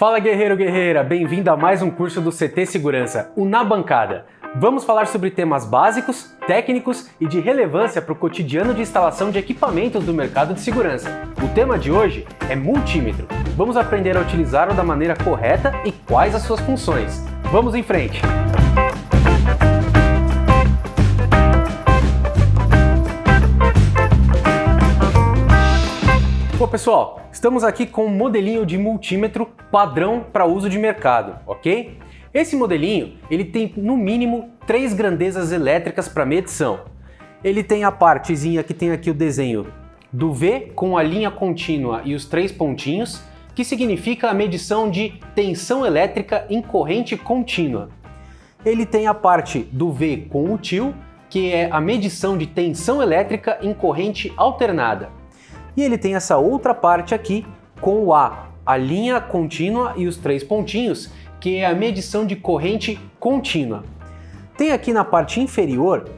Fala guerreiro, guerreira, bem-vindo a mais um curso do CT Segurança, o Na Bancada. Vamos falar sobre temas básicos, técnicos e de relevância para o cotidiano de instalação de equipamentos do mercado de segurança. O tema de hoje é multímetro. Vamos aprender a utilizá-lo da maneira correta e quais as suas funções. Vamos em frente! Bom, pessoal, estamos aqui com um modelinho de multímetro padrão para uso de mercado, ok? Esse modelinho, ele tem no mínimo 3 grandezas elétricas para medição. Ele tem a partezinha que tem aqui o desenho do V com a linha contínua e os 3 pontinhos, que significa a medição de tensão elétrica em corrente contínua. Ele tem a parte do V com o til, que é a medição de tensão elétrica em corrente alternada. E ele tem essa outra parte aqui com o a linha contínua e os 3 pontinhos, que é a medição de corrente contínua. Tem aqui na parte inferior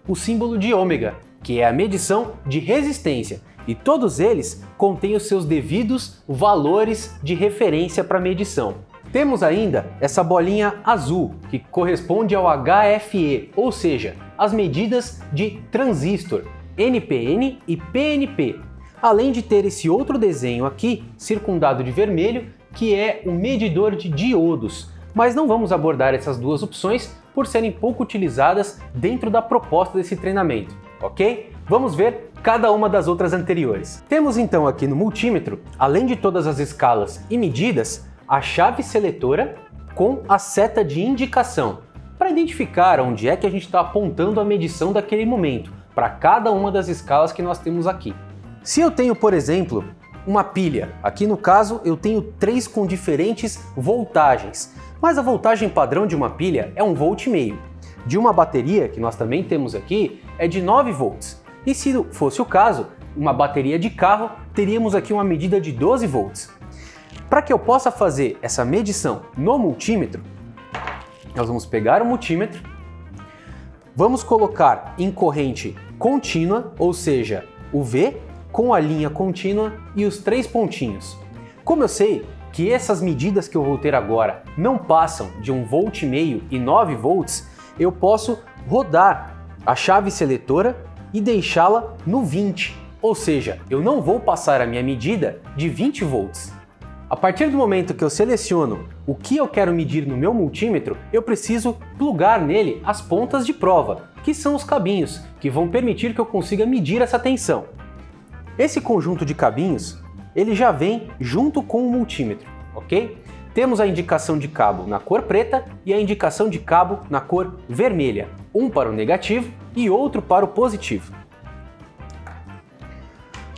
o símbolo de ômega, que é a medição de resistência, e todos eles contêm os seus devidos valores de referência para medição. Temos ainda essa bolinha azul, que corresponde ao HFE, ou seja, as medidas de transistor, NPN e PNP. Além de ter esse outro desenho aqui, circundado de vermelho, que é o medidor de diodos. Mas não vamos abordar essas duas opções por serem pouco utilizadas dentro da proposta desse treinamento, ok? Vamos ver cada uma das outras anteriores. Temos então aqui no multímetro, além de todas as escalas e medidas, a chave seletora com a seta de indicação, para identificar onde é que a gente está apontando a medição daquele momento, para cada uma das escalas que nós temos aqui. Se eu tenho, por exemplo, uma pilha, aqui no caso eu tenho 3 com diferentes voltagens, mas a voltagem padrão de uma pilha é 1,5 volt. De uma bateria, que nós também temos aqui, é de 9 volts. E se fosse o caso, uma bateria de carro, teríamos aqui uma medida de 12 volts. Para que eu possa fazer essa medição no multímetro, nós vamos pegar o multímetro, vamos colocar em corrente contínua, ou seja, o V, com a linha contínua e os 3 pontinhos. Como eu sei que essas medidas que eu vou ter agora não passam de 1,5 volt e 9 volts, eu posso rodar a chave seletora e deixá-la no 20, ou seja, eu não vou passar a minha medida de 20 volts. A partir do momento que eu seleciono o que eu quero medir no meu multímetro, eu preciso plugar nele as pontas de prova, que são os cabinhos, que vão permitir que eu consiga medir essa tensão. Esse conjunto de cabinhos, ele já vem junto com o multímetro, ok? Temos a indicação de cabo na cor preta e a indicação de cabo na cor vermelha, um para o negativo e outro para o positivo.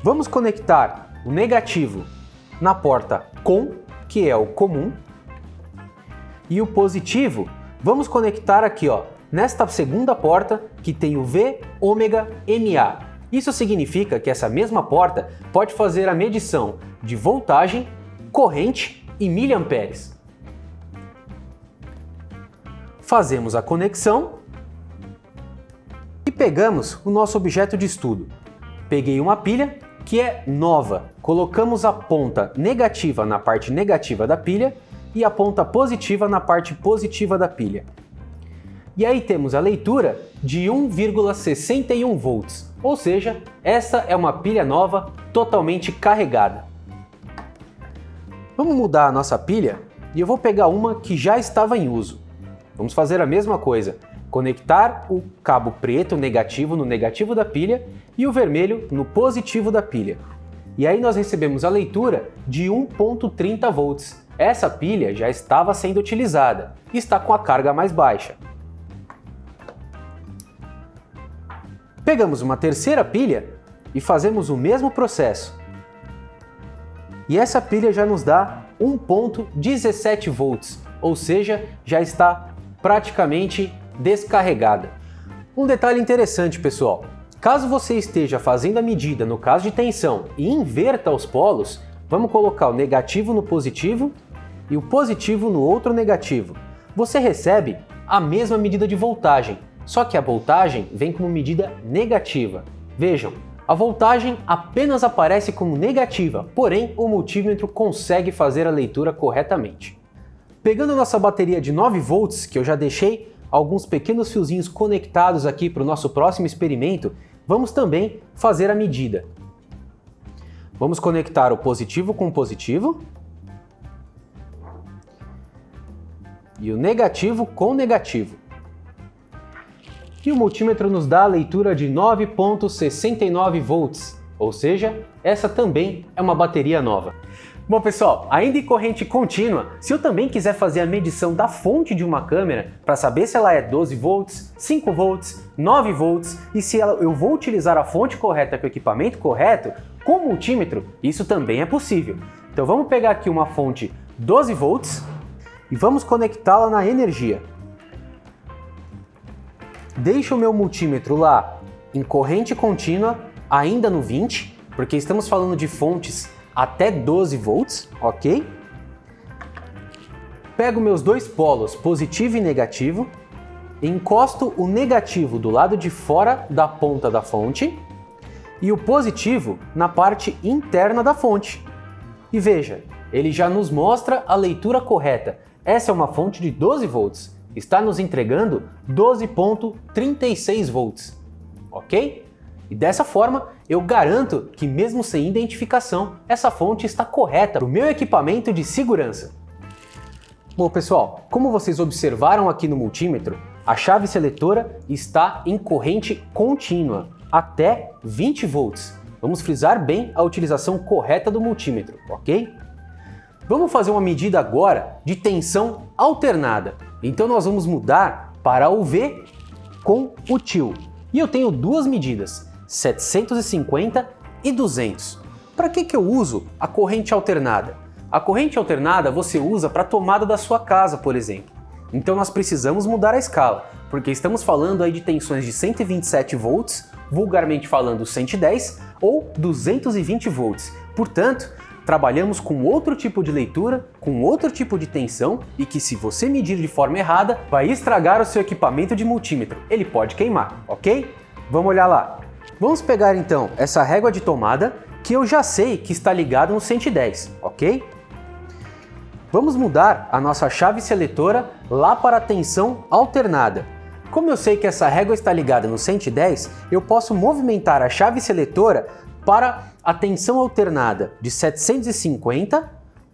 Vamos conectar o negativo na porta COM, que é o comum, e o positivo vamos conectar aqui, ó, nesta segunda porta que tem o V ômega MA. Isso significa que essa mesma porta pode fazer a medição de voltagem, corrente e miliamperes. Fazemos a conexão e pegamos o nosso objeto de estudo. Peguei uma pilha que é nova, colocamos a ponta negativa na parte negativa da pilha e a ponta positiva na parte positiva da pilha. E aí temos a leitura de 1,61 volts, ou seja, essa é uma pilha nova totalmente carregada. Vamos mudar a nossa pilha e eu vou pegar uma que já estava em uso. Vamos fazer a mesma coisa, conectar o cabo preto negativo no negativo da pilha e o vermelho no positivo da pilha. E aí nós recebemos a leitura de 1,30 volts. Essa pilha já estava sendo utilizada e está com a carga mais baixa. Pegamos uma terceira pilha e fazemos o mesmo processo. E essa pilha já nos dá 1,17 volts, ou seja, já está praticamente descarregada. Um detalhe interessante, pessoal, caso você esteja fazendo a medida no caso de tensão e inverta os polos, vamos colocar o negativo no positivo e o positivo no outro negativo. Você recebe a mesma medida de voltagem, só que a voltagem vem como medida negativa. Vejam, A voltagem apenas aparece como negativa, porém o multímetro consegue fazer a leitura corretamente. Pegando nossa bateria de 9 volts, que eu já deixei alguns pequenos fiozinhos conectados aqui para o nosso próximo experimento, vamos também fazer a medida. Vamos conectar o positivo com o positivo e o negativo com o negativo. E o multímetro nos dá a leitura de 9,69 volts, ou seja, essa também é uma bateria nova. Bom pessoal, ainda em corrente contínua, se eu também quiser fazer a medição da fonte de uma câmera para saber se ela é 12 volts, 5 volts, 9 volts e se eu vou utilizar a fonte correta com o equipamento correto, com o multímetro, isso também é possível. Então vamos pegar aqui uma fonte 12 volts e vamos conectá-la na energia. Deixo o meu multímetro lá em corrente contínua, ainda no 20, porque estamos falando de fontes até 12 volts, ok? Pego meus dois polos, positivo e negativo, encosto o negativo do lado de fora da ponta da fonte e o positivo na parte interna da fonte. E veja, ele já nos mostra a leitura correta. Essa é uma fonte de 12 volts. Está nos entregando 12,36 volts, ok? E dessa forma, eu garanto que mesmo sem identificação, essa fonte está correta para o meu equipamento de segurança. Bom pessoal, como vocês observaram aqui no multímetro, a chave seletora está em corrente contínua, até 20 volts. Vamos frisar bem a utilização correta do multímetro, ok? Vamos fazer uma medida agora de tensão alternada. Então nós vamos mudar para o V com o til. E eu tenho duas medidas, 750 e 200. Para que eu uso a corrente alternada? A corrente alternada você usa para a tomada da sua casa, por exemplo. Então nós precisamos mudar a escala, porque estamos falando aí de tensões de 127 volts, vulgarmente falando 110 ou 220 volts. Portanto, trabalhamos com outro tipo de leitura, com outro tipo de tensão e que se você medir de forma errada, vai estragar o seu equipamento de multímetro. Ele pode queimar, ok? Vamos olhar lá. Vamos pegar então essa régua de tomada que eu já sei que está ligada no 110, ok? Vamos mudar a nossa chave seletora lá para a tensão alternada. Como eu sei que essa régua está ligada no 110, eu posso movimentar a chave seletora para a tensão alternada de 750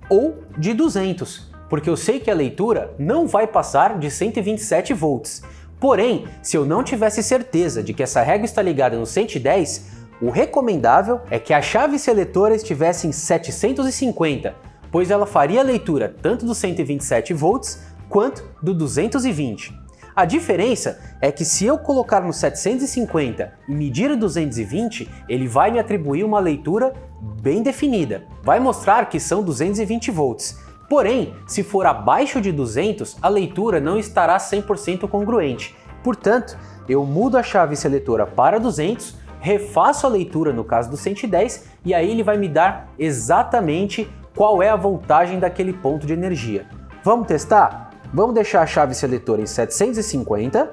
ou de 200, porque eu sei que a leitura não vai passar de 127 volts. Porém, se eu não tivesse certeza de que essa régua está ligada no 110, o recomendável é que a chave seletora estivesse em 750, pois ela faria a leitura tanto do 127 volts quanto do 220. A diferença é que se eu colocar no 750 e medir o 220, ele vai me atribuir uma leitura bem definida. Vai mostrar que são 220 volts. Porém, se for abaixo de 200, a leitura não estará 100% congruente. Portanto, eu mudo a chave seletora para 200, refaço a leitura no caso do 110 e aí ele vai me dar exatamente qual é a voltagem daquele ponto de energia. Vamos testar? Vamos deixar a chave seletora em 750,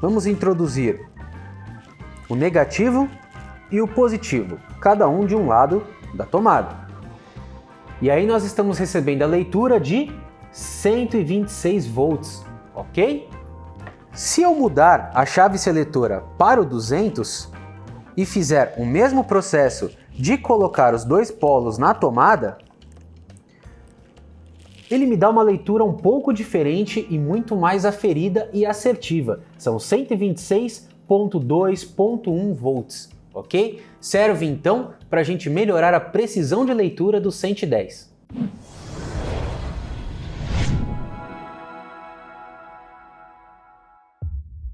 vamos introduzir o negativo e o positivo, cada um de um lado da tomada. E aí nós estamos recebendo a leitura de 126 volts, ok? Se eu mudar a chave seletora para o 200 e fizer o mesmo processo de colocar os dois polos na tomada, ele me dá uma leitura um pouco diferente e muito mais aferida e assertiva. São 126,2.1 volts, ok? Serve então para a gente melhorar a precisão de leitura do 110.